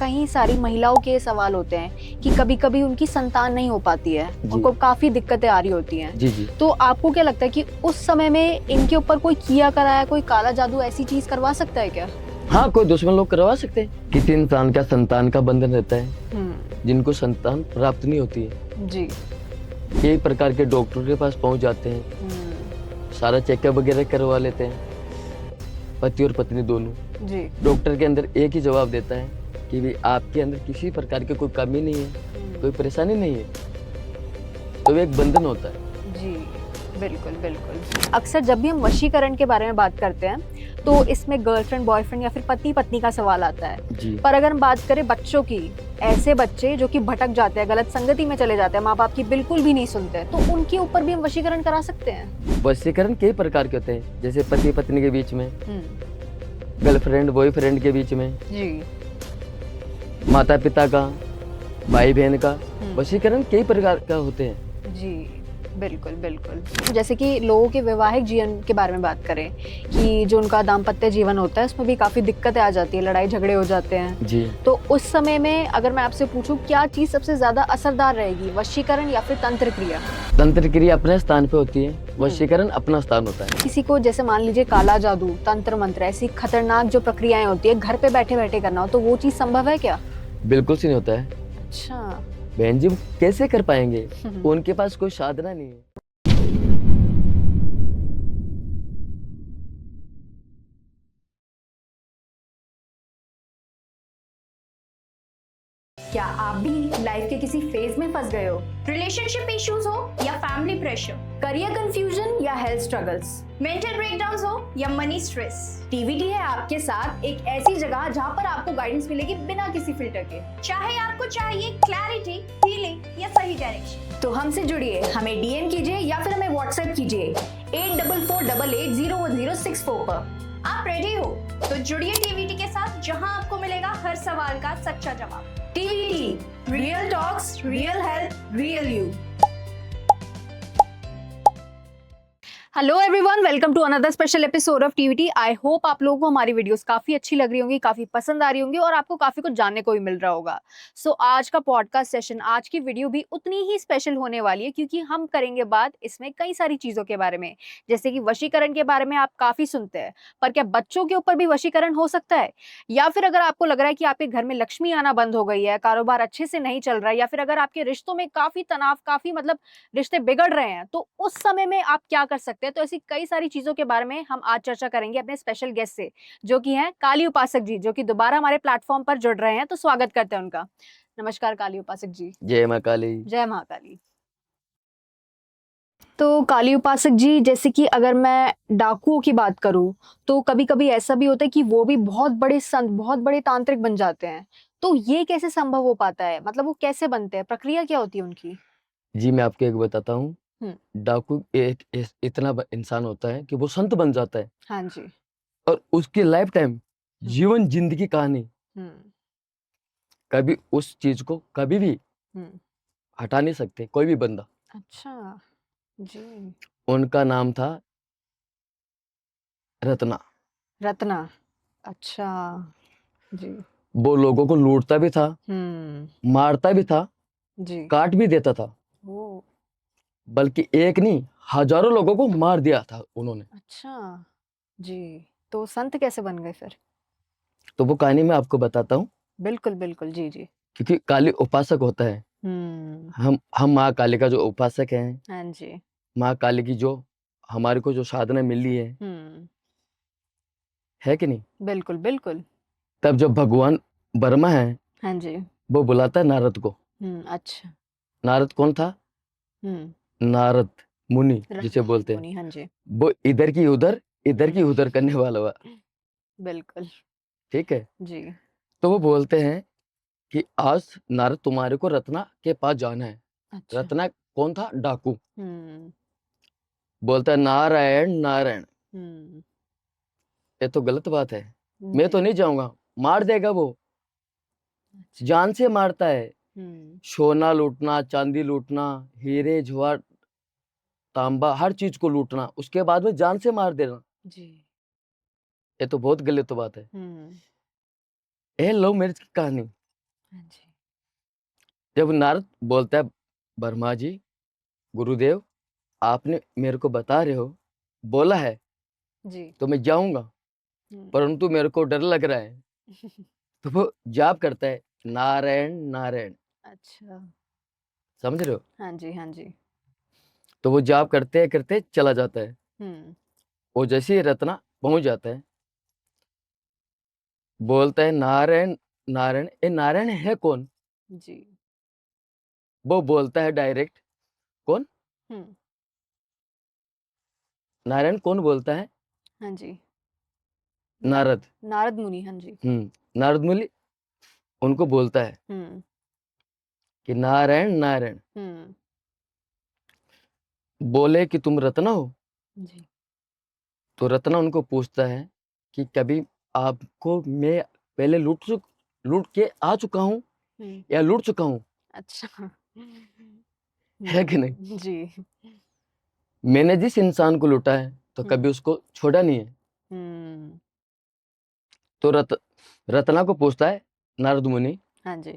कई सारी महिलाओं के सवाल होते हैं कि कभी कभी उनकी संतान नहीं हो पाती है, उनको काफी दिक्कतें आ रही होती हैं। जी जी। तो आपको क्या लगता है कि उस समय में इनके ऊपर कोई किया कराया, कोई काला जादू ऐसी चीज करवा सकता है क्या? हाँ, कोई दुश्मन लोग करवा सकते हैं। किसी इंसान का संतान का बंधन रहता है जिनको संतान प्राप्त नहीं होती है जी। एक प्रकार के डॉक्टर के पास पहुंच जाते हैं, सारा चेकअप वगैरह करवा लेते हैं, पति और पत्नी दोनों। जी। डॉक्टर के अंदर एक ही जवाब देता है कि भी आपके अंदर किसी प्रकार की कोई कमी नहीं है, कोई परेशानी नहीं है, तो एक बंधन होता है। जी बिल्कुल बिल्कुल। अक्सर जब भी हम वशीकरण के बारे में बात करते हैं तो इसमें गर्लफ्रेंड बॉयफ्रेंड या फिर पति पत्नी का सवाल आता है जी। पर अगर हम बात करें बच्चों की, ऐसे बच्चे जो कि भटक जाते हैं, गलत संगति में चले जाते हैं, माँ बाप की बिल्कुल भी नहीं सुनते, तो उनके ऊपर भी हम वशीकरण करा सकते हैं? वशीकरण कई प्रकार के होते हैं, जैसे पति पत्नी के बीच में, गर्लफ्रेंड बॉयफ्रेंड के बीच में, जी, माता पिता का, भाई बहन का, वशीकरण कई प्रकार का होते हैं। जी बिल्कुल बिल्कुल। जैसे कि लोगों के वैवाहिक जीवन के बारे में बात करें कि जो उनका दाम्पत्य जीवन होता है उसमें भी काफी दिक्कतें आ जाती है, लड़ाई झगड़े हो जाते हैं जी। तो उस समय में अगर मैं आपसे पूछूं क्या चीज सबसे ज्यादा असरदार रहेगी, वशीकरण या फिर तंत्र क्रिया? तंत्र क्रिया अपने स्थान पे होती है, वशीकरण अपना स्थान होता है। किसी को जैसे मान लीजिए काला जादू, तंत्र मंत्र, ऐसी खतरनाक जो प्रक्रियाएं होती है घर पे बैठे बैठे करना हो, तो वो चीज संभव है क्या? बिल्कुल सी नहीं होता है। अच्छा। बहन जी कैसे कर पाएंगे, उनके पास कोई साधना नहीं है। क्या आप भी लाइफ के किसी फेज में फंस गए हो? रिलेशनशिप इश्यूज हो या फैमिली प्रेशर, करियर कंफ्यूजन या हेल्थ स्ट्रगल्स, मेंटल ब्रेकडाउन्स हो या मनी स्ट्रेस, टीवीटी है आपके साथ एक ऐसी जगह जहां पर आपको गाइडेंस मिलेगी बिना किसी फिल्टर के। चाहे आपको चाहिए क्लैरिटी, हीलिंग या सही डायरेक्शन, तो हमसे जुड़िए, हमें डीएम कीजिए या फिर हमें व्हाट्सएप कीजिए 8448801064 पर। आप रेडी हो तो जुड़िए टीवीटी के साथ, जहां आपको मिलेगा हर सवाल का सच्चा जवाब। TVT, real talks, real health, real you. Hello everyone, welcome to another special episode of TVT. I hope आप लोगों को हमारी वीडियोस काफी अच्छी लग रही होंगी, काफी पसंद आ रही होंगी और आपको काफी कुछ जानने को भी मिल रहा होगा। सो आज का पॉडकास्ट सेशन, आज की वीडियो भी उतनी ही स्पेशल होने वाली है क्योंकि हम करेंगे बात इसमें कई सारी चीजों के बारे में। जैसे कि वशीकरण के बारे में आप काफी सुनते हैं, पर क्या बच्चों के ऊपर भी वशीकरण हो सकता है? या फिर अगर आपको लग रहा है कि आपके घर में लक्ष्मी आना बंद हो गई है, कारोबार अच्छे से नहीं चल रहा है, या फिर अगर आपके रिश्तों में काफी तनाव, काफी रिश्ते बिगड़ रहे हैं, तो उस समय में आप क्या कर सकते हैं? तो ऐसी कई सारी चीजों के बारे में हम आज चर्चा करेंगे अपने स्पेशल गेस्ट से, जो कि हैं काली उपासक जी, जो कि दोबारा हमारे प्लेटफॉर्म पर जुड़ रहे हैं। तो स्वागत करते हैं उनका। नमस्कार काली उपासक जी। जय मां काली। जय महाकाली। तो काली उपासक जी, जैसे कि अगर मैं डाकुओं की बात करूं तो कभी कभी ऐसा भी होता है कि वो भी बहुत बड़े संत, बहुत बड़े तांत्रिक बन जाते हैं, तो ये कैसे संभव हो पाता है? मतलब वो कैसे बनते हैं, प्रक्रिया क्या होती है उनकी? जी, मैं आपको एक बताता हूँ। हम्म। डाकू एक इतना इंसान होता है कि वो संत बन जाता है हाँ जी। और उसकी लाइफ टाइम जीवन जिंदगी कहानी हम्म। कभी उस चीज को कभी भी हम्म। हटा नहीं सकते कोई भी बंदा। अच्छा जी। उनका नाम था रत्ना। रत्ना। अच्छा जी। वो लोगों को लूटता भी था, मारता भी था, जी। काट भी देता था, ओ। बल्कि एक नहीं हजारों लोगों को मार दिया था उन्होंने। अच्छा जी। तो संत कैसे बन गए फिर? तो वो कहानी मैं आपको बताता हूँ, बिल्कुल बिल्कुल, जी जी। क्योंकि काली उपासक होता है। हम्म। हम माँ काली का जो उपासक हैं, हाँ जी। माँ काली की जो हमारे को जो साधना मिली है कि नहीं? बिल्कुल बिल्कुल। तब जब भगवान ब्रह्मा है, हाँ जी। वो बुलाता है नारद को। अच्छा। नारद कौन था? हम्म। नारद मुनि जिसे नारद बोलते हैं। मुनि, हाँ जी। वो इधर की उधर करने वाला हुआ। बिल्कुल। ठीक है। जी। तो वो बोलते हैं कि आज नारद तुम्हारे को रत्ना के पास जाना है। अच्छा। रत्ना कौन था? डाकू। हम्म। बोलता है नारायण नारायण। हम्म। ये तो गलत बात है, मैं तो जी। नहीं जाऊंगा, मार देगा वो, अच्छा। जान से मारता है। हम्म। सोना लूटना, चांदी लूटना, हीरे जवाहर तांबा, हर चीज को लूटना, उसके बाद में जान से मार देना, जी। ये तो बहुत गलत बात है। हम्म। ये लव मैरिज की कहानी हाँ जी। जब नारद बोलता है, ब्रह्मा जी, गुरुदेव, आपने मेरे को बता रहे हो, बोला है जी। तो मैं जाऊंगा, हम्म। परंतु मेरे को डर लग रहा है। तो वो जाप करता है, नारायण नारायण। अच्छा। समझ रहे हो? हाँ जी, हाँ जी। तो वो जाप करते करते चला जाता है। हम्म। वो जैसे ही रत्ना पहुंच जाता है, बोलता है, नारायण नारायण। ये नारायण है कौन? जी। वो बोलता है डायरेक्ट, कौन? हम्म। नारायण कौन बोलता है? हाँ जी। नारद। नारद मुनि, हाँ जी। नारद मुनि उनको बोलता है हम्म। कि नारायण नारायण। हम्म। बोले कि तुम रत्ना हो? जी। तो रत्ना उनको पूछता है कि कभी आपको मैं पहले लूट के आ चुका हूँ हम्म। या लूट चुका हूँ? अच्छा। है कि नहीं? जी। मैंने जिस इंसान को लूटा है तो हम्म। कभी उसको छोड़ा नहीं है। हम्म। तो रत्ना को पूछता है नारद मुनि हाँ जी।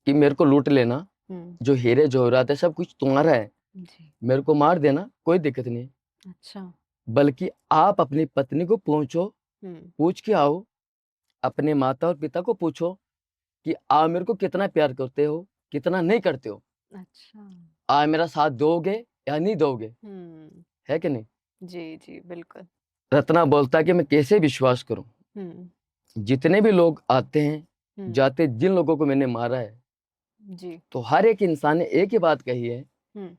कि मेरे को लूट लेना, हम्म। जो हीरे जवाहरात है सब कुछ तुम्हारा है, जी। मेरे को मार देना, कोई दिक्कत नहीं, अच्छा। बल्कि आप अपनी पत्नी को पहुंचो, हम्म। पूछ के आओ, अपने माता और पिता को पूछो कि आप मेरे को कितना प्यार करते हो, कितना नहीं करते हो, अच्छा। आप मेरा साथ दोगे या नहीं दोगे। हम्म। है कि नहीं? जी जी, बिल्कुल। रत्ना बोलता है कि मैं कैसे विश्वास करूं, हम्म। जितने भी लोग आते हैं हम्म। जाते, जिन लोगों को मैंने मारा है, जी। तो हर एक इंसान ने एक ही बात कही है, हम्म।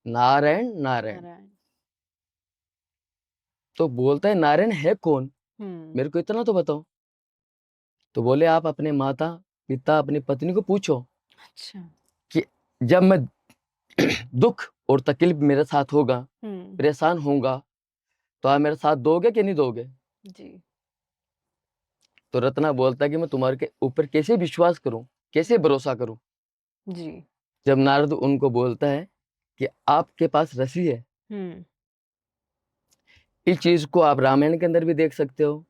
नारायण नारायण। नारायण। तो बोलता है, नारायण है कौन, हम्म। मेरे को इतना तो बताओ। तो बोले, आप अपने माता पिता अपनी पत्नी को पूछो अच्छा। कि जब मैं दुख और तकलीफ मेरे साथ होगा, हम्म। परेशान होऊंगा, तो आप मेरा साथ दोगे कि नहीं दोगे? जी। तो रत्ना बोलता है कि मैं तुम्हारे के ऊपर कैसे विश्वास करूं, कैसे भरोसा करूं। जी। जब नारद उनको बोलता है कि आपके पास रस्सी है, हम्म। इस चीज को आप रामायण के अंदर भी देख सकते हो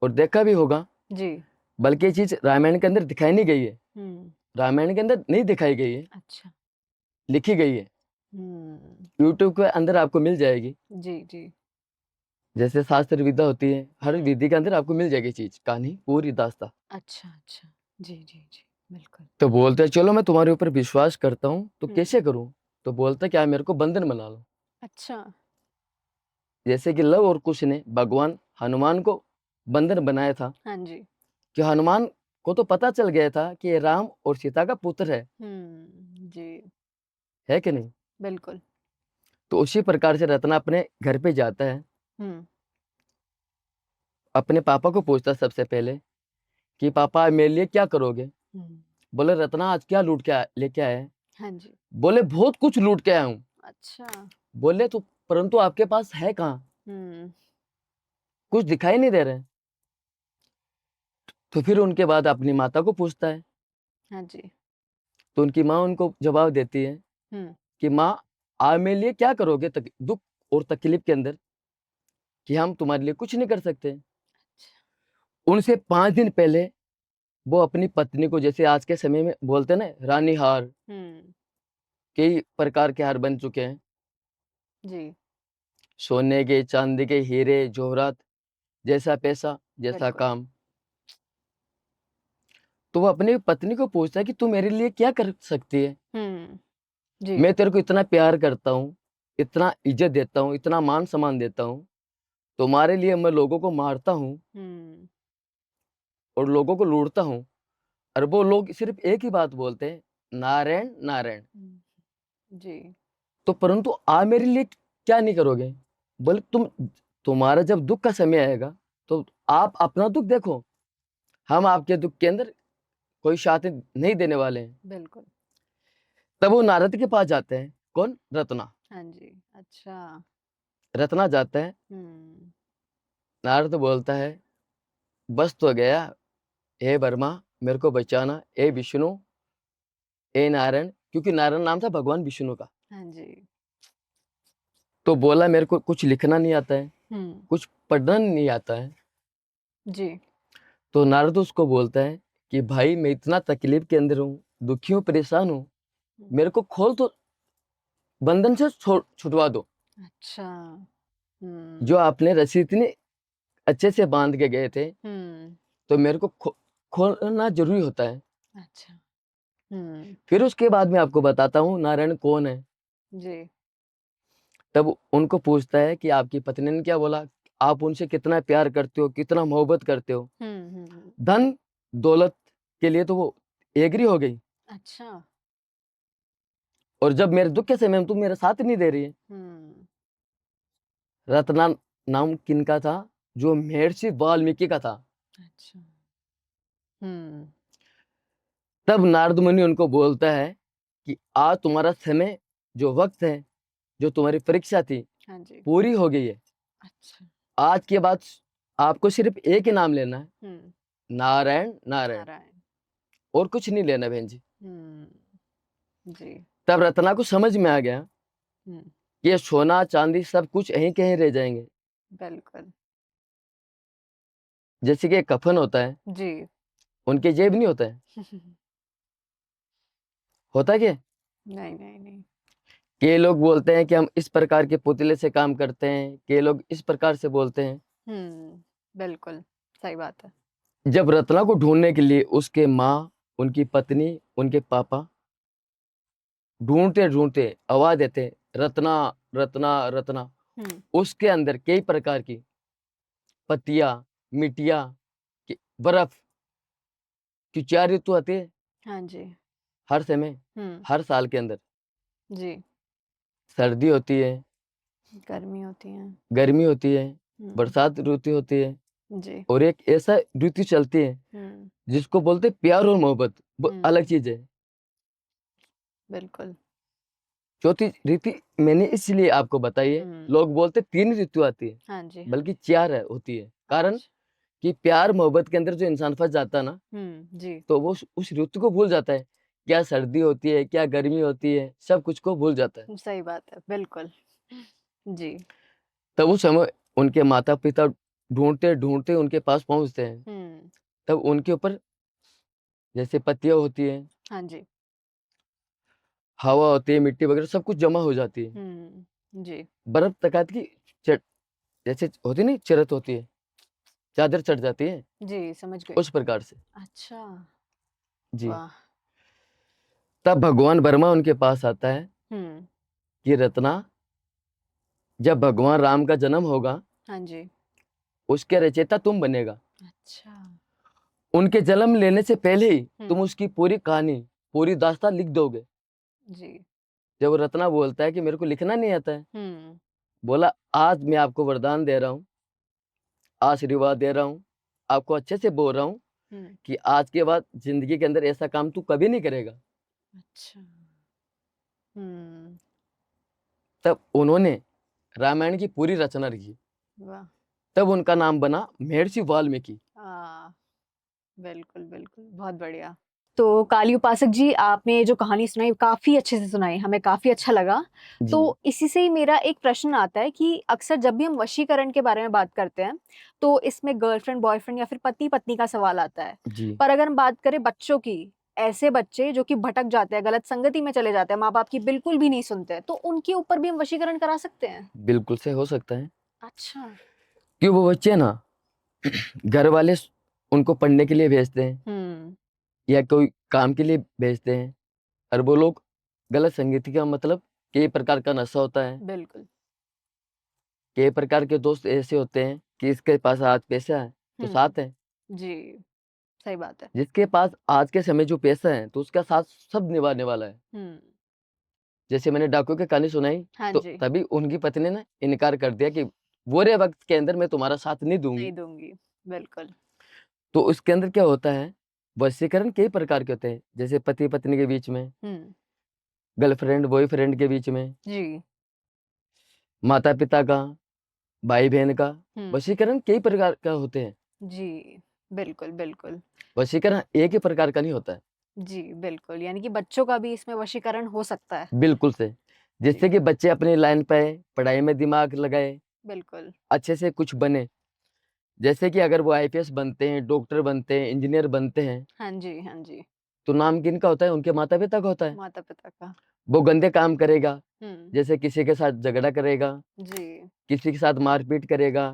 और देखा भी होगा, जी। बल्कि ये चीज रामायण के अंदर दिखाई नहीं गई है, हम्म। रामायण के अंदर नहीं दिखाई गई है, अच्छा। लिखी गई है। हम्म। यूट्यूब के अंदर आपको मिल जाएगी। जी जी। जैसे शास्त्र विद्या होती है, हर हम्म। विधि के अंदर आपको मिल जाएगी चीज, कहानी पूरी दास्ता। अच्छा अच्छा। जी जी जी, बिल्कुल। तो बोलते हैं, चलो मैं तुम्हारे ऊपर विश्वास करता हूँ, तो हम्म। कैसे करूँ? तो बोलता है, क्या मेरे को बंधन बना लो। अच्छा। जैसे कि लव और कुश ने भगवान हनुमान को बंधन बनाया था, हाँ जी। कि हनुमान को तो पता चल गया था कि ये राम और सीता का पुत्र जी, है कि नहीं? बिल्कुल। तो उसी प्रकार से रत्ना अपने घर पे जाता है, हम्म। अपने पापा को पूछता है सबसे पहले कि पापा आप मेरे लिए क्या करोगे? हम्म। बोले, रत्ना आज क्या लूट के लेके आए हैं? हाँ जी। बोले, बहुत कुछ लूट के आया हूँ। अच्छा। बोले, तो परंतु आपके पास है कहाँ? हम्म। कुछ दिखाई नहीं दे रहे। तो फिर उनके बाद अपनी माता को पूछता है। हाँ जी। तो उनकी माँ उनको जवाब देती है हम्म। कि माँ, आप मेरे लिए क्या करोगे दुख और तकलीफ के अंदर, कि हम तुम्हारे लिए कुछ नहीं कर सकते। उनसे 5 दिन पहले वो अपनी पत्नी को, जैसे आज के समय में बोलते हैं ना, रानी हार, हम्म। कई प्रकार के हार बन चुके हैं, जी, सोने के, चांदी के, हीरे जवाहरात, जैसा पैसा जैसा बिल्कुल। काम। तो वो अपनी पत्नी को पूछता है कि तू मेरे लिए क्या कर सकती है? हम्म। जी। मैं तेरे को इतना प्यार करता हूँ, इतना इज्जत देता हूँ, इतना मान सम्मान देता हूँ, तुम्हारे लिए मैं लोगों को मारता हूँ हम्म। और लोगों को लूटता हूँ, और वो लोग सिर्फ एक ही बात बोलते हैं, नारायण नारायण। हम्म, जी। तो परंतु आप मेरे लिए क्या नहीं करोगे? बोले, तुम्हारा जब दुख का समय आएगा तो आप अपना दुख देखो, हम आपके दुख के अंदर कोई साथ नहीं देने वाले हैं। बिल्कुल। तब वो नारद के पास जाते हैं। कौन? रत्ना। हाँ जी। अच्छा। रत्ना जाता है। हम्म। नारद बोलता है, बस तो गया, हे वर्मा, मेरे को बचाना, हे विष्णु, हे नारायण, क्योंकि नारायण नाम था भगवान विष्णु का। हाँ जी। तो बोला, मेरे को कुछ लिखना नहीं आता है, हम्म। कुछ पढ़ना नहीं आता है। जी। तो नारद उसको बोलता है, कि भाई मैं इतना तकलीफ के अंदर हूँ, दुखी हूँ, परेशान हूँ, मेरे को खोल तो, बंधन से छुटवा दो। अच्छा। जो आपने रस्सी इतनी अच्छे से बांध के गए थे, तो मेरे को खोलना जरूरी होता है। अच्छा। फिर उसके बाद मैं आपको बताता हूँ नारायण कौन है। जी। तब उनको पूछता है कि आपकी पत्नी ने क्या बोला, आप उनसे कितना प्यार करते हो, कितना मोहब्बत करते हो। धन दौलत के लिए तो वो एग्री हो गई, अच्छा। और जब मेरे दुख के समय में तुम मेरा साथ नहीं दे रही है। रत्ना नाम किनका था, जो महर्षि वाल्मीकि का था। अच्छा। तब नारद मुनि उनको बोलता है कि आज तुम्हारा समय, जो वक्त है, जो तुम्हारी परीक्षा थी, हाँ जी। पूरी हो गई है। अच्छा। आज के बाद आपको सिर्फ एक ही नाम लेना है, नारायण नारायण, नारायण। और कुछ नहीं लेना बहन जी। जी। तब रत्ना को समझ में आ गया हम्म, कि ये सोना चांदी सब कुछ यहीं कहीं रह जाएंगे। बिल्कुल। जैसे कि एक कफन होता है, जी। उनके जेब नहीं होता है, होता है क्या? नहीं नहीं नहीं। के लोग बोलते हैं कि हम इस प्रकार के पुतले से काम करते हैं, के लोग इस प्रकार से बोलते हैं। बिल्कुल सही बात है। जब रत्ना को ढूंढने के लिए उसके माँ, उनकी पत्नी, उनके पापा ढूंढते ढूंढते आवाज देते, रत्ना रत्ना रत्ना, उसके अंदर कई प्रकार की पत्तियां, मिट्टियां, बर्फ की 4 ऋतु आती है हाँ जी। हर समय, हर साल के अंदर। जी। सर्दी होती है, गर्मी होती है। गर्मी होती है, हम्म, बरसात ऋतु होती है, जी। और एक ऐसा ऋतु चलती है जिसको बोलते हैं प्यार और मोहब्बत, वो अलग चीज है। बिल्कुल। चौथी ऋतु मैंने इसलिए आपको बताई है, लोग बोलते 3 ऋतु आती है, हाँ जी। बल्कि 4 होती है। कारण अच्छा। कि प्यार मोहब्बत के अंदर जो इंसान फंस जाता है ना, जी। तो वो उस ऋतु को भूल जाता है, क्या सर्दी होती है, क्या गर्मी होती है, सब कुछ को भूल जाता है। सही बात है, बिल्कुल। जी। तब उस समय उनके माता पिता ढूंढते ढूंढते उनके पास पहुंचते हैं। तब उनके ऊपर जैसे पत्तियां होती है, हाँ जी। हवा होती है, मिट्टी वगैरह सब कुछ जमा हो जाती है। जी। बर्फ तकात की चट जैसे होती नहीं, चरत होती है, चादर चढ़ जाती है, जी, समझ गई। उस प्रकार से। अच्छा। जी। वाह। तब भगवान ब्रह्मा उनके पास आता है कि रत्ना, जब भगवान राम का जन्म होगा, हाँ जी। उसके रचयिता तुम बनेगा। अच्छा। उनके जन्म लेने से पहले ही तुम उसकी पूरी कहानी, पूरी दास्तान लिख दोगे। जी। जब रत्ना बोलता है कि मेरे को लिखना नहीं आता है, बोला आज मैं आपको वरदान दे रहा हूँ, आशीर्वाद दे रहा हूँ, आपको अच्छे से बोल रहा हूँ कि आज के बाद जिंदगी के अंदर ऐसा काम तू कभी नहीं करेगा। अच्छा। तब उन्होंने रामायण की पूरी रचना लिखी। वाह। तब उनका नाम बना महर्षि वाल्मीकि। हाँ, बिल्कुल बिल्कुल, बहुत बढ़िया। तो काली उपासक जी, आपने जो कहानी सुनाई काफी अच्छे से सुनाई, हमें काफी अच्छा लगा। जी तो इसी से ही मेरा एक प्रश्न आता है कि अक्सर जब भी हम वशीकरण के बारे में बात करते हैं, तो इसमें गर्लफ्रेंड बॉयफ्रेंड या फिर पति पत्नी का सवाल आता है। जी पर अगर हम बात करें बच्चों की, ऐसे बच्चे जो कि भटक जाते हैं, गलत संगति में चले जाते हैं, माँ बाप की बिल्कुल भी नहीं सुनते हैं, तो उनके ऊपर भी हम वशीकरण करा सकते हैं? बिल्कुल से हो सकता है, अच्छा। कि वो बच्चे ना घर वाले उनको पढ़ने के लिए भेजते हैं या कोई काम के लिए भेजते हैं, और वो लोग गलत संगति का मतलब कई प्रकार का नशा होता है, बिल्कुल। कई प्रकार के दोस्त ऐसे होते हैं कि इसके पास आज पैसा है तो साथ है, जी, सही बात है। जिसके पास आज के समय जो पैसा है तो उसका साथ सब निभाने वाला है। जैसे मैंने डाकू की कहानी सुनाई, हाँ तो जी। तभी उनकी पत्नी ने इनकार कर दिया कि बुरे वक्त के अंदर मैं तुम्हारा साथ नहीं दूंगी। नहीं दूंगी। बिल्कुल। तो उसके अंदर क्या होता है, वशीकरण कई प्रकार के होते हैं, जैसे पति पत्नी के बीच में, गर्लफ्रेंड बॉयफ्रेंड के बीच में, जी। माता पिता का, भाई बहन का, हम्म। वशीकरण कई प्रकार का होते हैं। जी, बिल्कुल बिल्कुल। वशीकरण एक ही प्रकार का नहीं होता है। जी, बिल्कुल, यानी कि बच्चों का भी इसमें वशीकरण हो सकता है। बिल्कुल से, जी, जिससे कि बच्चे अपनी लाइन पे आए, पढ़ाई में दिमाग लगाए, बिल्कुल। अच्छे से कुछ बने। जैसे कि अगर वो आईपीएस बनते हैं, डॉक्टर बनते हैं, इंजीनियर बनते हैं, हाँ जी, हाँ जी। तो नाम किनका होता है? उनके माता पिता का होता है। माता-पिता का। वो गंदे काम करेगा, हुँ, जैसे किसी के साथ झगड़ा करेगा, जी, किसी के साथ मारपीट करेगा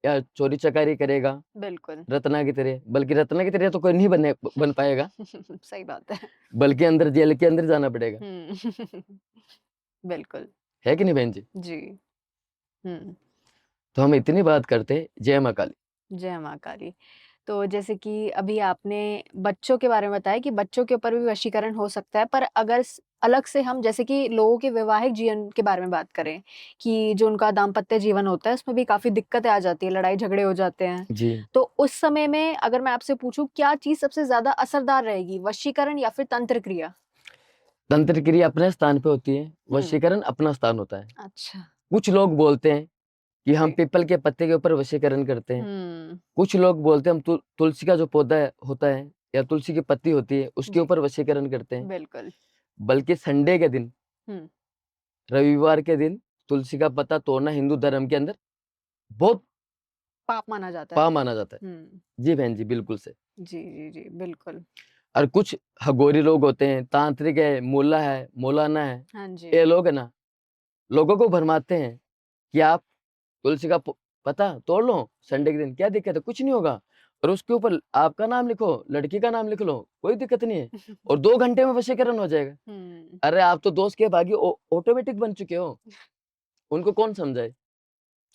या चोरी चकारी करेगा, बिल्कुल। रत्ना की तरह, बल्कि रत्ना की तरह तो कोई नहीं बन पाएगा, सही बात है। बल्कि अंदर जेल के अंदर जाना पड़ेगा। हुँ, बिल्कुल, है कि नहीं बहन जी? जी। हुँ, तो हम इतनी बात करते हैं, जय माँ काली। जय माँ काली। तो जैसे कि अभी आपने बच्चों के बारे में बताया कि बच्चों के ऊपर भी वशीकरण हो सकता है, पर अगर अलग से हम जैसे कि लोगों के वैवाहिक जीवन के बारे में बात करें कि जो उनका दाम्पत्य जीवन होता है उसमें भी काफी दिक्कतें आ जाती है, लड़ाई झगड़े हो जाते हैं। जी, तो उस समय में अगर मैं आपसे पूछूं क्या चीज सबसे ज्यादा असरदार रहेगी, वशीकरण या फिर तंत्र क्रिया? तंत्र क्रिया अपने स्थान पे होती है, हम्म। वशीकरण अपना स्थान होता है। अच्छा। कुछ लोग बोलते हैं कि हम जी। पीपल के पत्ते के ऊपर वशीकरण करते हैं। हम्म। कुछ लोग बोलते हैं हम तुलसी का जो पौधा होता है या तुलसी की पत्ती होती है, उसके जी, ऊपर वशीकरण करते हैं। बिल्कुल। बल्कि संडे के दिन, हम्म। रविवार के दिन तुलसी का पत्ता तोड़ना हिंदू धर्म के अंदर बहुत पाप माना जाता है। पाप माना जाता है। हम्म। जी बहन जी, बिल्कुल से। जी जी जी, बिल्कुल। और कुछ हगोरी लोग होते हैं, तांत्रिक है, मुल्ला है, मौलाना है, हाँ जी। ये लोग है ना, लोगों को भरमाते हैं कि आप तुलसी का पत्ता तोड़ लो संडे के दिन, क्या दिक्कत है? कुछ नहीं होगा। और उसके ऊपर आपका नाम लिखो, लड़की का नाम लिख लो, कोई दिक्कत नहीं है, और 2 घंटे में वशीकरण हो जाएगा। हम्म। अरे आप तो दोस्त के भागी ऑटोमेटिक बन चुके हो, उनको कौन समझाए?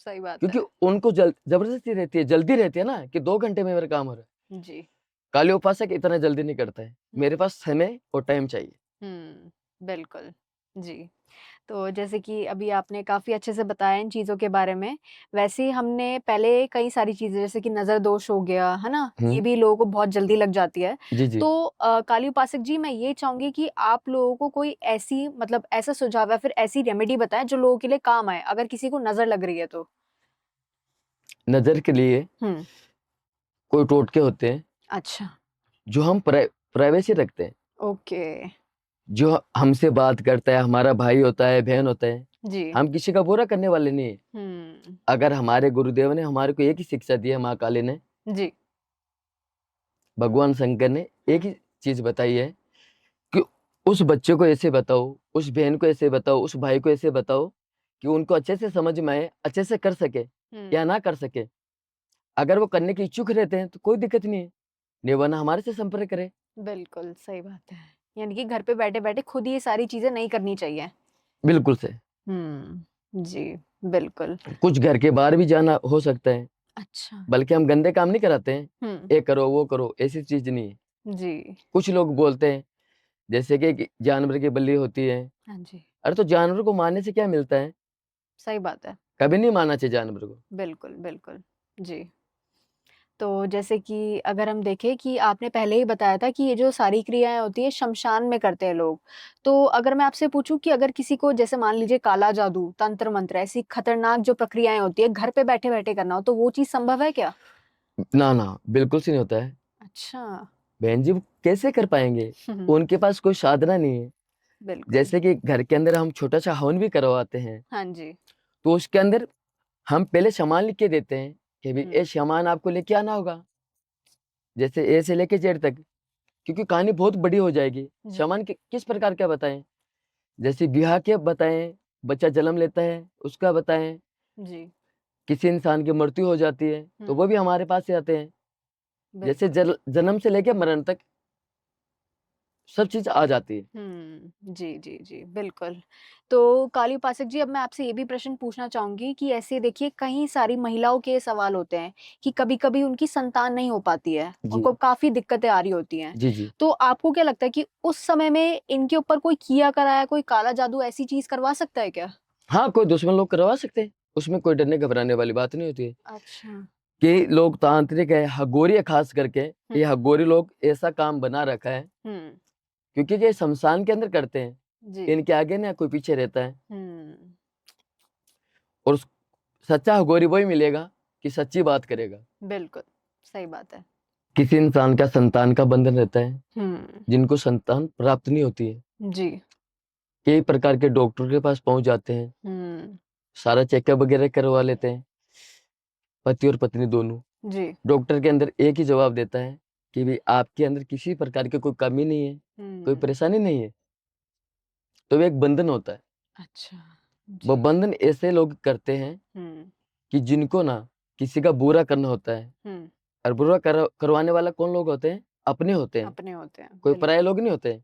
सही बात क्योंकि है। उनको जबरदस्ती रहती है, जल्दी रहती है ना कि 2 घंटे में मेरा काम हो रहा है। जी। काली उपासक इतना जल्दी नहीं करता है, मेरे पास समय और टाइम चाहिए। बिल्कुल। जी। तो जैसे कि अभी आपने काफ़ी अच्छे से बताया इन चीज़ों के बारे में। वैसे ही हमने पहले कई सारी चीज़ें जैसे कि नज़र दोष हो गया, है ना? ये हम्म। भी लोगों को बहुत जल्दी लग जाती है। जी जी। तो काली उपासक जी मैं ये चाहूँगी कि आप लोगों को कोई ऐसी मतलब ऐसा सुझाव या फिर ऐसी रेमेडी बताएँ जो लोगों के लिए काम आए, अगर किसी को नज़र लग रही है तो? नजर के लिए हुँ। कोई टोटके होते हैं अच्छा। जो हम प्राइवेसी रखते हैं। ओके। जो हमसे बात करता है, हमारा भाई होता है, बहन होता है, जी। हम किसी का बुरा करने वाले नहीं है। हुँ। अगर हमारे गुरुदेव ने हमारे को एक ही शिक्षा दी है, माँ काली ने, जी। भगवान शंकर ने हुँ। एक ही चीज बताई है कि उस बच्चे को ऐसे बताओ, उस बहन को ऐसे बताओ, उस भाई को ऐसे बताओ कि उनको अच्छे से समझ में आए, अच्छे से कर सके हुँ। या ना कर सके। अगर वो करने के इच्छुक रहते हैं तो कोई दिक्कत नहीं है, नहीं वरना हमारे से संपर्क करें। बिल्कुल, सही बात है। यानी कि घर पे बैठे-बैठे खुद ही ये सारी चीज़ें नहीं करनी चाहिए। बिल्कुल से। जी, बिल्कुल। कुछ घर के बाहर भी जाना हो सकता है, अच्छा। बल्कि हम गंदे काम नहीं कराते हैं, हुँ। ये करो वो करो, ऐसी चीज नहीं है। जी। कुछ लोग बोलते हैं जैसे कि जानवर की बलि होती है। हाँ जी, अरे तो जानवर को मारने से क्या मिलता है? सही बात है। कभी नहीं मारना चाहिए जानवर को। बिल्कुल, बिल्कुल। जी। तो जैसे कि अगर हम देखें कि आपने पहले ही बताया था कि ये जो सारी क्रियाएँ होती हैं शमशान में करते हैं लोग। तो अगर मैं आपसे पूछूँ कि अगर किसी को जैसे मान लीजिए काला जादू, तंत्र-मंत्र ऐसी खतरनाक जो प्रक्रियाएँ होती हैं घर पे बैठे-बैठे करना हो तो वो चीज़ संभव है क्या? ना ना, बिल्कुल से नहीं होता है। अच्छा। बहन जी वो कैसे कर पाएंगे? उनके पास कोई साधना नहीं है। बिल्कुल। जैसे कि घर के अंदर हम छोटा सा हवन भी करवाते हैं, हाँ जी। तो उसके अंदर हम पहले सामान लिख के देते हैं कि भाई हुँ। ये सामान आपको लेके आना होगा, जैसे ए से लेके जेड तक, क्योंकि कहानी बहुत बड़ी हो जाएगी। जी। सामान किस प्रकार का बताएं? जैसे ब्याह के बताएं, बच्चा जन्म लेता है उसका बताएं, जी। किसी इंसान की मृत्यु हो जाती है तो हुँ। वो भी हमारे पास से आते हैं। जैसे बिल्कुल। जन्म से लेके मरण तक सब चीज आ जाती है। जी, जी, जी, बिल्कुल। तो काली उपासक जी अब मैं आपसे ये भी प्रश्न पूछना चाहूँगी कि ऐसे देखिए कई सारी महिलाओं के सवाल होते हैं कि कभी-कभी उनकी संतान नहीं हो पाती है, जी उनको काफ़ी दिक्कतें आ रही होती हैं। जी जी। तो आपको क्या लगता है कि उस समय में इनके ऊपर कोई किया कराया कोई काला जादू ऐसी चीज़ करवा सकता है क्या? हाँ, कोई दुश्मन लोग करवा सकते हैं, उसमें कोई डरने घबराने वाली बात नहीं होती है। अच्छा। कि लोग तांत्रिक है, हगोरी है, खास करके हुँ। ये हगोरी लोग ऐसा काम बना रखा है, हुँ। क्योंकि ये शमशान के अंदर करते हैं, जी। इनके आगे ना कोई पीछे रहता है। हुँ। और सच्चा हगोरी वही मिलेगा कि सच्ची बात करेगा। बिल्कुल, सही बात है। किसी इंसान का संतान का बंधन रहता है, हुँ। जिनको संतान प्राप्त नहीं होती है, जी। कई प्रकार के डॉक्टर के पास पहुंच जाते हैं, हुँ। सारा चेकअप वगैरह करवा लेते हैं, पति और पत्नी दोनों, जी। डॉक्टर के अंदर एक ही जवाब देता है कि भाई आपके अंदर किसी प्रकार की कोई कमी नहीं है, कोई हम्म। परेशानी नहीं है। तो वो एक बंधन होता है। अच्छा। वो जी। बंधन ऐसे लोग करते हैं हम्म। कि जिनको ना किसी का बुरा करना होता है, हम्म। और बुरा करवाने वाला कौन लोग होते हैं? अपने होते हैं, अपने होते हैं, कोई पराये बिल्कुल। लोग नहीं होते।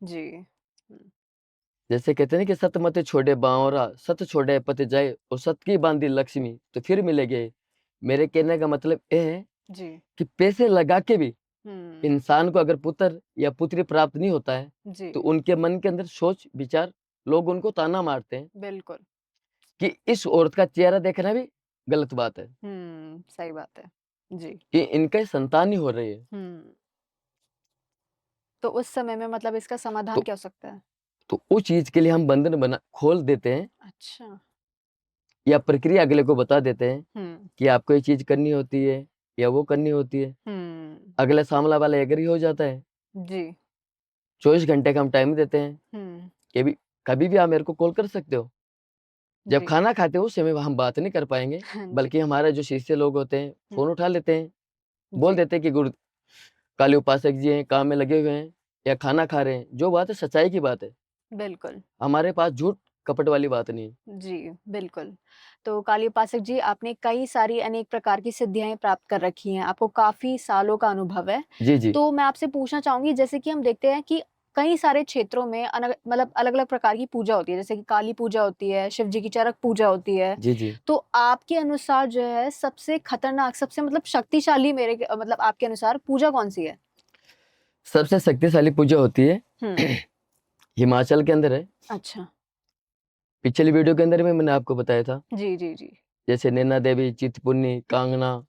जी। हम्म। जैसे कहते हैं ना कि सत मत छोड़े बावरा, सत छोड़े पति जाए, और सत की बांधी लक्ष्मी तो फिर मिलेगे। मेरे कहने का मतलब ये है जी। कि पैसे लगा के भी हम्म। इंसान को अगर पुत्र या पुत्री प्राप्त नहीं होता है, जी। तो उनके मन के अंदर सोच विचार, लोग उनको ताना मारते हैं बिल्कुल। कि इस औरत का चेहरा देखना भी गलत बात है, सही बात है। जी। कि इनका संतान ही हो रही है। हम्म। तो उस समय में मतलब इसका समाधान तो क्या हो सकता है? तो उस चीज के लिए हम बंधन बना खोल देते हैं, अच्छा। या प्रक्रिया अगले को बता देते हैं हम्म। कि आपको ये चीज करनी होती है या वो करनी होती है। हम्म। अगला सामला वाला एग्री हो जाता है। जी। 24 घंटे का हम टाइम देते हैं हम्म। कि भी कभी भी आप मेरे को कॉल कर सकते हो। जब जी। खाना खाते हो उस समय हम बात नहीं कर पाएंगे, हाँ जी। बल्कि हमारे जो शिष्य लोग होते हैं फोन हम्म। उठा लेते हैं, बोल जी। देते हैं कि गुरु काली उपासक जी हैं, काम में लगे हुए हैं या खाना खा रहे हैं। जो बात है सच्चाई की बात है, बिल्कुल। हमारे पास झूठ कपट वाली बात नहीं है। जी, बिल्कुल। तो काली उपासक जी, आपने कई सारी अनेक प्रकार की सिद्धियाँ प्राप्त कर रखी हैं, आपको काफ़ी सालों का अनुभव है। जी जी तो मैं आपसे पूछना चाहूँगी, जैसे कि हम देखते हैं कि कई सारे क्षेत्रों में मतलब अलग-अलग प्रकार की पूजा होती है, जैसे कि काली पूजा होती है, शिव जी की चरक पूजा होती है। जी जी। तो आपके अनुसार जो है सबसे खतरनाक, सबसे मतलब शक्तिशाली मतलब आपके अनुसार पूजा कौन-सी है? सबसे शक्तिशाली पूजा होती है हुँ। हिमाचल के अंदर है। अच्छा। पिछली वीडियो के अंदर में मैंने आपको बताया था, जी, जी, जी। जैसे नैना देवी, चिंतपूर्णी, कांगना,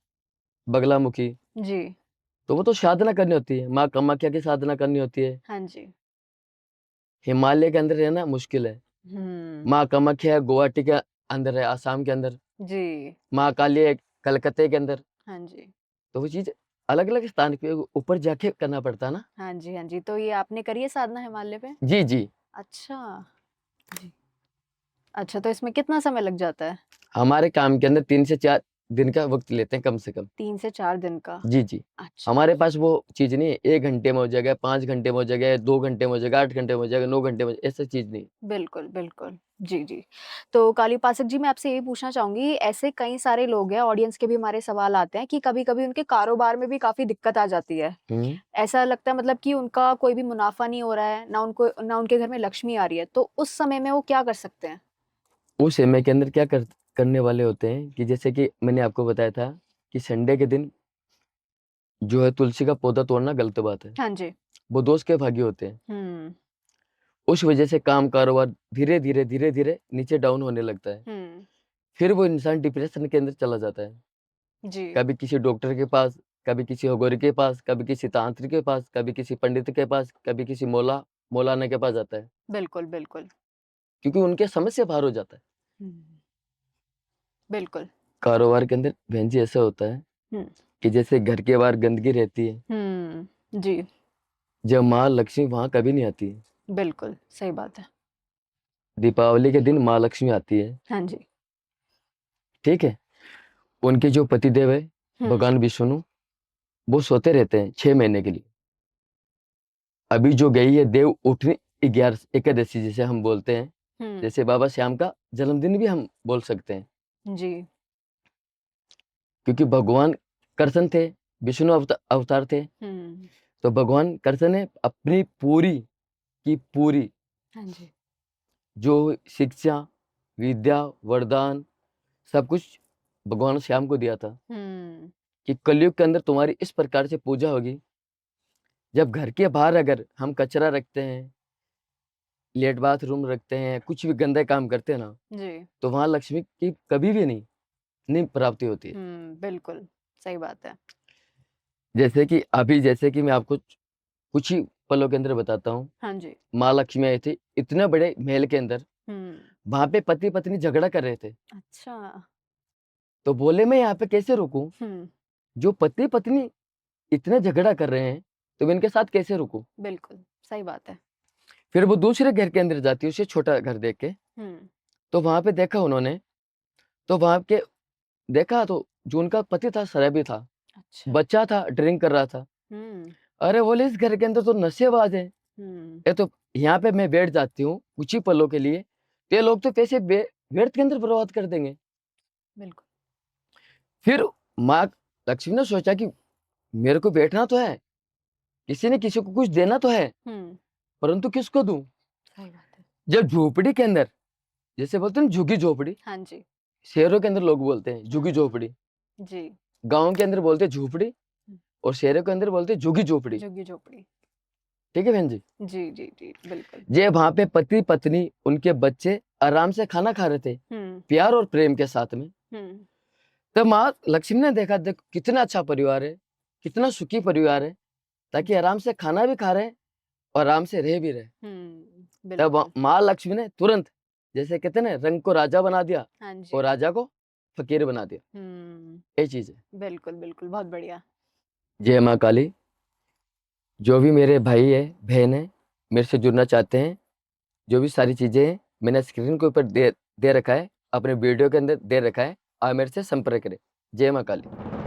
बगलामुखी। जी। तो वो तो साधना करनी होती है, माँ कामाख्या की साधना करनी होती है। हाँ जी। हिमालय के अंदर रहना मुश्किल है। हुँ। माँ कामाख्या गुवाहाटी के अंदर है, आसाम के अंदर। जी। माँ काली है कलकत्ते के अंदर। हाँ जी। तो वो चीज अलग अलग स्थान पे ऊपर जाके करना पड़ता है ना। हाँ जी, हाँ जी। तो ये आपने करी है साधना हिमालय पे? जी जी। अच्छा। जी। अच्छा, तो इसमें कितना समय लग जाता है? हमारे काम के अंदर 3 से 4 दिन का वक्त लेते हैं कम से कम। 3 से 4 दिन का। जी जी। अच्छा। हमारे पास वो चीज नहीं है 1 घंटे में हो जाएगा, 5 घंटे में हो जाएगा, 2 घंटे में हो जाएगा, 8 घंटे में हो जाएगा, 9 घंटे में, ऐसा चीज नहीं। बिल्कुल, बिल्कुल। जी, जी। तो काली उपासक जी, मैं आपसे ये पूछना चाहूँगी, ऐसे कई सारे लोग हैं, ऑडियंस के भी हमारे सवाल आते हैं कि कभी-कभी उनके कारोबार में भी काफ़ी दिक्कत आ जाती है। हम्म। ऐसा लगता है मतलब कि उनका कोई भी मुनाफ़ा नहीं हो रहा है, ना उनके घर में लक्ष्मी आ रही है, तो उस समय में वो क्या कर सकते हैं? उस समय के अंदर क्या करने वाले होते हैं कि जैसे कि मैंने आपको बताया था कि संडे के दिन जो है तुलसी का पौधा तोड़ना गलत बात है। हाँ जी। वो दोष के भागी होते हैं। हुँ। उस वजह से काम कारोबार धीरे धीरे नीचे डाउन होने लगता है। हुँ। फिर वो इंसान डिप्रेशन के अंदर चला जाता है। जी। कभी किसी डॉक्टर के पास, कभी किसी अघोरी के पास, कभी किसी तांत्रिक के पास, कभी किसी पंडित के पास, कभी किसी मौलाना के पास जाता है, बिल्कुल, बिल्कुल। क्योंकि उनके समस्या पार हो जाता है। हुँ। बिल्कुल। कारोबार के अंदर बहन जी ऐसा होता है हुँ। कि जैसे घर के बाहर गंदगी रहती है, हुँ। जी। जब माँ लक्ष्मी वहां कभी नहीं आती है। बिल्कुल, सही बात है। दीपावली के दिन माँ लक्ष्मी आती है, हाँ जी। ठीक है। उनके जो पतिदेव है हुँ। भगवान विष्णु, वो सोते रहते हैं 6 महीने के लिए। अभी जो गई है देव उठनी 11 एकादशी जिसे हम बोलते हैं, हुँ। जैसे बाबा श्याम का जन्मदिन भी हम बोल सकते हैं, जी। क्योंकि भगवान कृष्ण थे, विष्णु अवतार थे। हुँ। तो भगवान कृष्ण ने अपनी पूरी की पूरी हाँ जी। जो शिक्षा, विद्या, वरदान, सब कुछ भगवान श्याम को दिया था हुँ। कि कलयुग के अंदर तुम्हारी इस प्रकार से पूजा होगी। जब घर के बाहर अगर हम कचरा रखते हैं, लेट बाथरूम रखते हैं, कुछ भी गंदे काम करते हैं ना, जी। तो वहां लक्ष्मी की कभी भी नहीं प्राप्ति होती है। बिल्कुल, सही बात है। जैसे कि मैं आपको कुछ ही पलों के अंदर बताता हूँ। हाँ जी। माँ लक्ष्मी आई थी इतने बड़े महल के अंदर, हुँ। वहां पे पति पत्नी झगड़ा कर रहे थे। अच्छा। तो बोले मैं यहाँ पे कैसे रुकूं, हुँ। जो पति पत्नी इतने झगड़ा कर रहे हैं, तो मैं इनके साथ कैसे रुकूं। बिल्कुल, सही बात है। फिर वो दूसरे घर के अंदर जाती है, उससे छोटा घर देख के। हुँ। तो वहां पे देखा उन्होंने, तो वहां के देखा तो जो उनका पति था शराबी था, अच्छा। बच्चा था ड्रिंक कर रहा था। अरे बोले इस घर के अंदर तो नशेबाज है, ये तो यहाँ पे मैं बैठ जाती हूँ कुछ ही पलों के लिए, तो ये लोग तो पैसे व्यर्थ के अंदर बर्बाद कर देंगे। बिल्कुल। फिर माँ लक्ष्मी ने सोचा कि मेरे को बैठना तो है, किसी ने किसी को कुछ देना तो है, परंतु किसको दूं? सही बात है। जब झोपड़ी के अंदर, जैसे बोलते हैं झुग्गी झोपड़ी, हाँ जी। शहरों के अंदर लोग बोलते हैं झुग्गी झोपड़ी, जी। गाँव के अंदर बोलते हैं झोपड़ी, और शहरों के अंदर बोलते हैं झुग्गी झोपड़ी। झुग्गी झोपड़ी। ठीक है बहन जी। जी जी जी बिल्कुल। जे वहां पे पति पत्नी उनके बच्चे आराम से खाना खा रहे थे, प्यार और प्रेम के साथ में। तब माँ लक्ष्मी ने देखा, देख कितना अच्छा परिवार है, कितना सुखी परिवार है, ताकि आराम से खाना भी खा रहे और आराम से रह भी रहे। तब बिल्कुल। माँ लक्ष्मी ने तुरंत, जैसे कहते हैं ना, रंग को राजा बना दिया हाँ जी। और राजा को फकीर बना दिया। ये चीज है। बिल्कुल बिल्कुल, बहुत बढ़िया। जय माँ काली। जो भी मेरे भाई है बहन है मेरे से जुड़ना चाहते हैं, जो भी सारी चीजें हैं मैंने स्क्रीन के ऊपर दे रखा है, अपने वीडियो के अंदर दे रखा है, आप मेरे से संपर्क करें। जय माँ काली।